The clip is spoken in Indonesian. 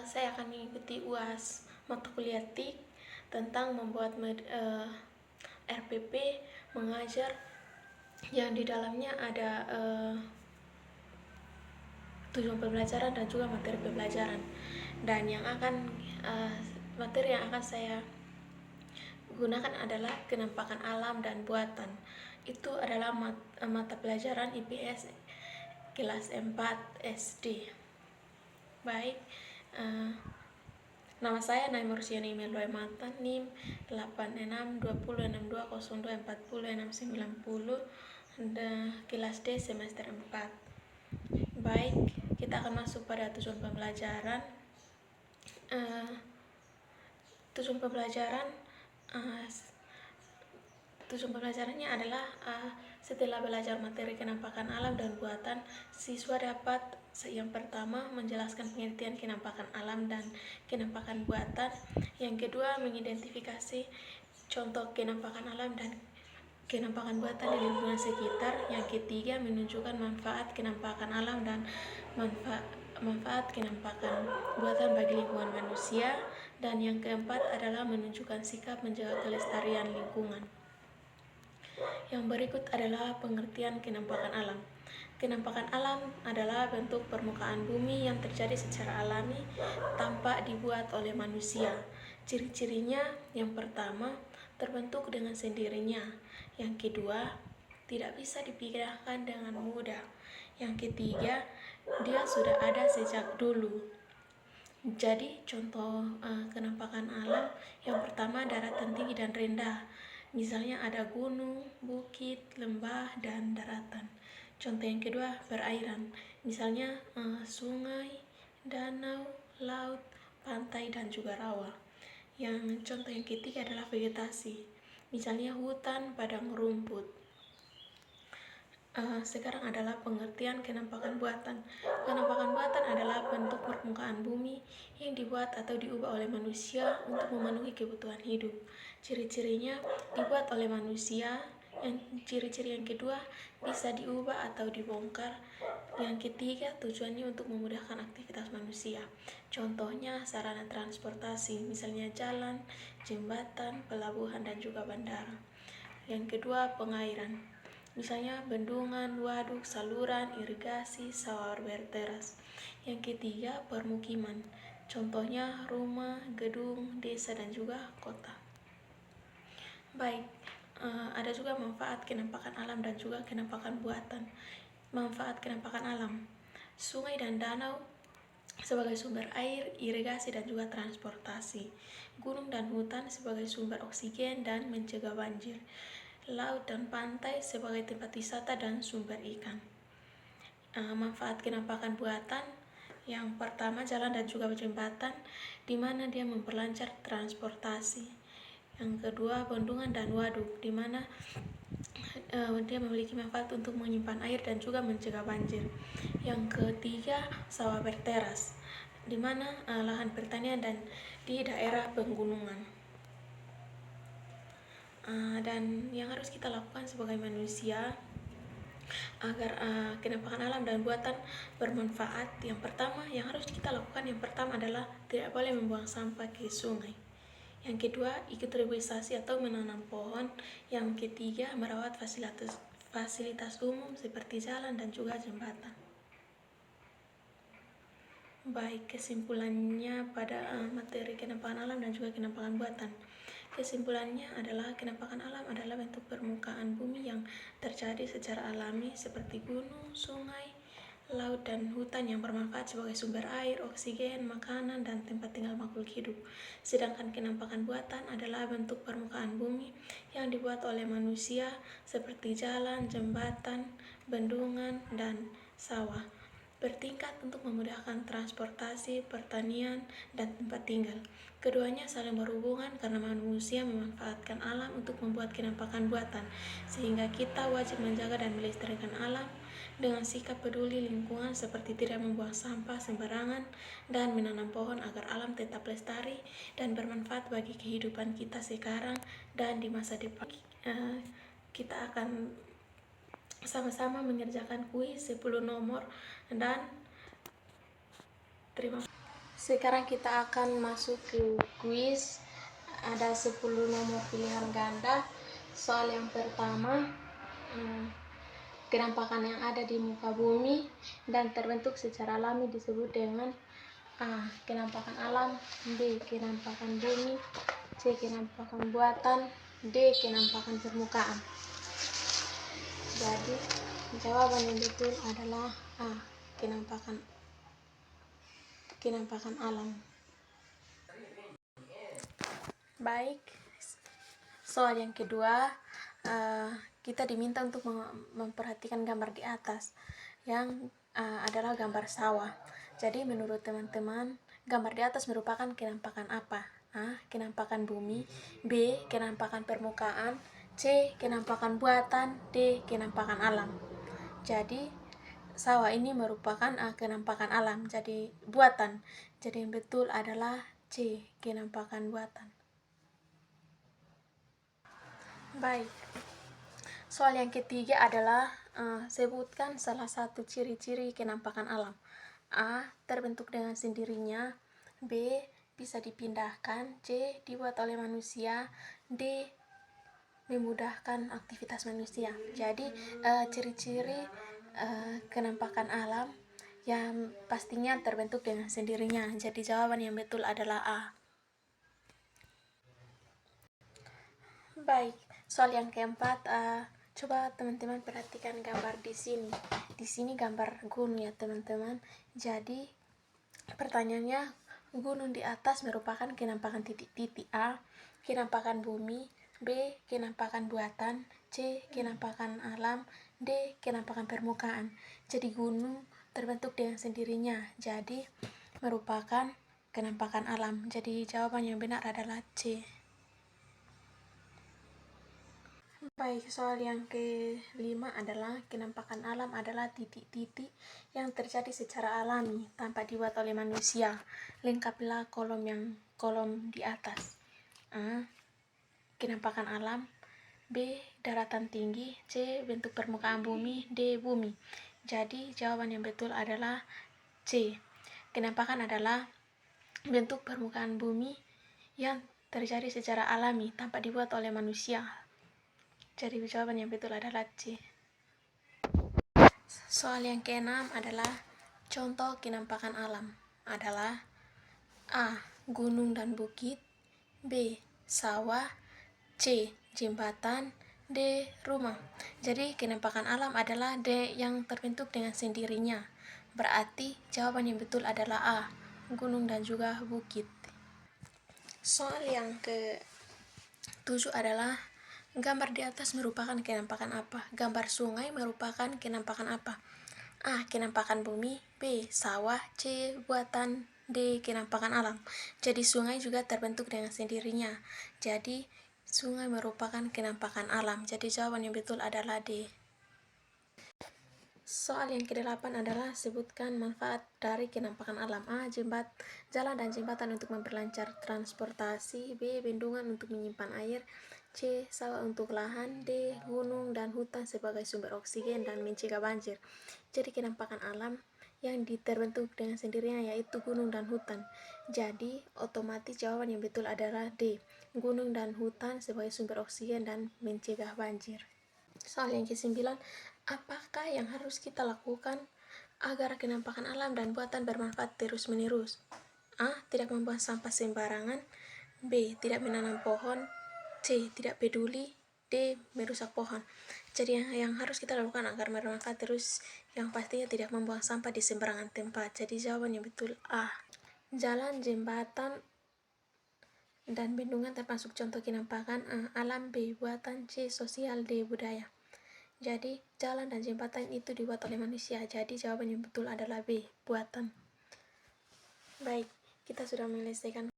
saya akan mengikuti UAS mata kuliah TIK tentang membuat RPP mengajar, yang di dalamnya ada tujuan pembelajaran dan juga materi pembelajaran. Dan materi yang akan saya gunakan adalah kenampakan alam dan buatan. Itu adalah mata pelajaran IPS kelas 4 SD. Baik, nama saya Naimur Siani Meloy Matan, NIM 862062024069, kelas D semester 4. Baik, kita akan masuk pada tujuan pembelajaran. Tujuan pembelajarannya adalah setelah belajar materi kenampakan alam dan buatan, siswa dapat yang pertama menjelaskan pengertian kenampakan alam dan kenampakan buatan, yang kedua mengidentifikasi contoh kenampakan alam dan kenampakan buatan di lingkungan sekitar, yang ketiga menunjukkan manfaat kenampakan alam dan manfaat kenampakan buatan bagi lingkungan manusia, dan yang keempat adalah menunjukkan sikap menjaga kelestarian lingkungan. Yang berikut adalah pengertian kenampakan alam. Kenampakan alam adalah bentuk permukaan bumi yang terjadi secara alami tanpa dibuat oleh manusia. Ciri-cirinya, yang pertama, terbentuk dengan sendirinya. Yang kedua, tidak bisa dipindahkan dengan mudah. Yang ketiga, dia sudah ada sejak dulu. Jadi contoh kenampakan alam, yang pertama daratan tinggi dan rendah. Misalnya ada gunung, bukit, lembah, dan daratan. Contoh yang kedua perairan, misalnya sungai, danau, laut, pantai, dan juga rawa. Yang contoh yang ketiga adalah vegetasi, misalnya hutan, padang rumput. Sekarang adalah pengertian kenampakan buatan. Kenampakan buatan adalah bentuk permukaan bumi yang dibuat atau diubah oleh manusia untuk memenuhi kebutuhan hidup. Ciri-cirinya dibuat oleh manusia. Ciri-ciri yang kedua, bisa diubah atau dibongkar. Yang ketiga, tujuannya untuk memudahkan aktivitas manusia. Contohnya sarana transportasi, misalnya jalan, jembatan, pelabuhan, dan juga bandara. Yang kedua, pengairan, misalnya bendungan, waduk, saluran, irigasi, sawah berteras. Yang ketiga, permukiman, contohnya rumah, gedung, desa, dan juga kota. Baik, ada juga manfaat kenampakan alam dan juga kenampakan buatan. Manfaat kenampakan alam: sungai dan danau sebagai sumber air, irigasi, dan juga transportasi. Gunung dan hutan sebagai sumber oksigen dan mencegah banjir. Laut dan pantai sebagai tempat wisata dan sumber ikan. Manfaat kenampakan buatan: yang pertama, jalan dan juga jembatan, di mana dia memperlancar transportasi. Yang kedua, bendungan dan waduk, di mana dia memiliki manfaat untuk menyimpan air dan juga mencegah banjir. Yang ketiga, sawah berteras, di mana lahan pertanian dan di daerah pegunungan. Dan yang harus kita lakukan sebagai manusia agar kenampakan alam dan buatan bermanfaat, yang pertama yang harus kita lakukan adalah tidak boleh membuang sampah ke sungai. Yang kedua, ikut reboisasi atau menanam pohon. Yang ketiga, merawat fasilitas umum seperti jalan dan juga jembatan. Baik, kesimpulannya pada materi kenampakan alam dan juga kenampakan buatan. Kesimpulannya adalah kenampakan alam adalah bentuk permukaan bumi yang terjadi secara alami seperti gunung, sungai, laut, dan hutan yang bermanfaat sebagai sumber air, oksigen, makanan, dan tempat tinggal makhluk hidup. Sedangkan kenampakan buatan adalah bentuk permukaan bumi yang dibuat oleh manusia seperti jalan, jembatan, bendungan, dan sawah bertingkat untuk memudahkan transportasi, pertanian, dan tempat tinggal. Keduanya saling berhubungan karena manusia memanfaatkan alam untuk membuat kenampakan buatan, sehingga kita wajib menjaga dan melestarikan alam dengan sikap peduli lingkungan seperti tidak membuang sampah sembarangan dan menanam pohon agar alam tetap lestari dan bermanfaat bagi kehidupan kita sekarang dan di masa depan. Kita akan sama-sama mengerjakan kuis 10 nomor dan terima kasih. Sekarang kita akan masuk ke kuis. Ada 10 nomor pilihan ganda. Soal yang pertama, kenampakan yang ada di muka bumi dan terbentuk secara alami disebut dengan A. Kenampakan alam, B. Kenampakan bumi, C. Kenampakan buatan, D. Kenampakan permukaan. Jadi jawaban yang betul adalah A. Kenampakan alam. Baik, soal yang kedua, kita diminta untuk memperhatikan gambar di atas yang adalah gambar sawah. Jadi menurut teman-teman, gambar di atas merupakan kenampakan apa? A. Kenampakan bumi, B. Kenampakan permukaan, C. Kenampakan buatan, D. Kenampakan alam. Jadi sawah ini merupakan kenampakan alam, jadi buatan. Jadi yang betul adalah C. Kenampakan buatan. Baik, soal yang ketiga adalah sebutkan salah satu ciri-ciri kenampakan alam. A. Terbentuk dengan sendirinya, B. Bisa dipindahkan, C. Dibuat oleh manusia, D. Memudahkan aktivitas manusia. Jadi ciri-ciri kenampakan alam yang pastinya terbentuk dengan sendirinya. Jadi jawaban yang betul adalah A. Baik, soal yang keempat, coba teman-teman perhatikan gambar di sini. Di sini gambar gunung ya teman-teman. Jadi pertanyaannya, gunung di atas merupakan kenampakan titik-titik. A. Kenampakan bumi, B. Kenampakan buatan, C. Kenampakan alam, D. Kenampakan permukaan. Jadi gunung terbentuk dengan sendirinya, jadi merupakan kenampakan alam. Jadi jawaban yang benar adalah C. Baik, soal yang kelima adalah kenampakan alam adalah titik-titik yang terjadi secara alami tanpa dibuat oleh manusia. Lengkapilah kolom di atas. A. Kenampakan alam, B. Daratan tinggi, C. Bentuk permukaan bumi, D. Bumi. Jadi jawaban yang betul adalah C. Kenampakan adalah bentuk permukaan bumi yang terjadi secara alami tanpa dibuat oleh manusia. Jadi jawaban yang betul adalah C. Soal yang keenam adalah contoh kenampakan alam adalah A. Gunung dan bukit, B. Sawah, C. Jembatan, D. Rumah. Jadi kenampakan alam adalah D yang terbentuk dengan sendirinya. Berarti jawaban yang betul adalah A. Gunung dan juga bukit. Soal yang ke-7 adalah gambar di atas merupakan kenampakan apa? Gambar sungai merupakan kenampakan apa? A. Kenampakan bumi, B. Sawah, C. Buatan, D. Kenampakan alam. Jadi sungai juga terbentuk dengan sendirinya. Jadi sungai merupakan kenampakan alam. Jadi jawaban yang betul adalah D. Soal yang ke-8 adalah sebutkan manfaat dari kenampakan alam. A. Jalan dan jembatan untuk memperlancar transportasi, B. Bendungan untuk menyimpan air, C. Sawah untuk lahan, D. Gunung dan hutan sebagai sumber oksigen dan mencegah banjir. Jadi kenampakan alam yang terbentuk dengan sendirinya yaitu gunung dan hutan. Jadi otomatis jawaban yang betul adalah D. Gunung dan hutan sebagai sumber oksigen dan mencegah banjir. Soal yang ke-9, apakah yang harus kita lakukan agar kenampakan alam dan buatan bermanfaat terus-menerus? A. Tidak membuang sampah sembarangan, B. Tidak menanam pohon, C. Tidak peduli, D. Merusak pohon. Jadi yang harus kita lakukan agar bermanfaat terus yang pastinya tidak membuang sampah di sembarangan tempat. Jadi jawaban yang betul A. Jalan, jembatan, dan bendungan termasuk contoh kenampakan alam, B. Buatan, C. Sosial, D. Budaya. Jadi jalan dan jembatan itu dibuat oleh manusia. Jadi jawaban yang betul adalah B. Buatan. Baik, kita sudah menyelesaikan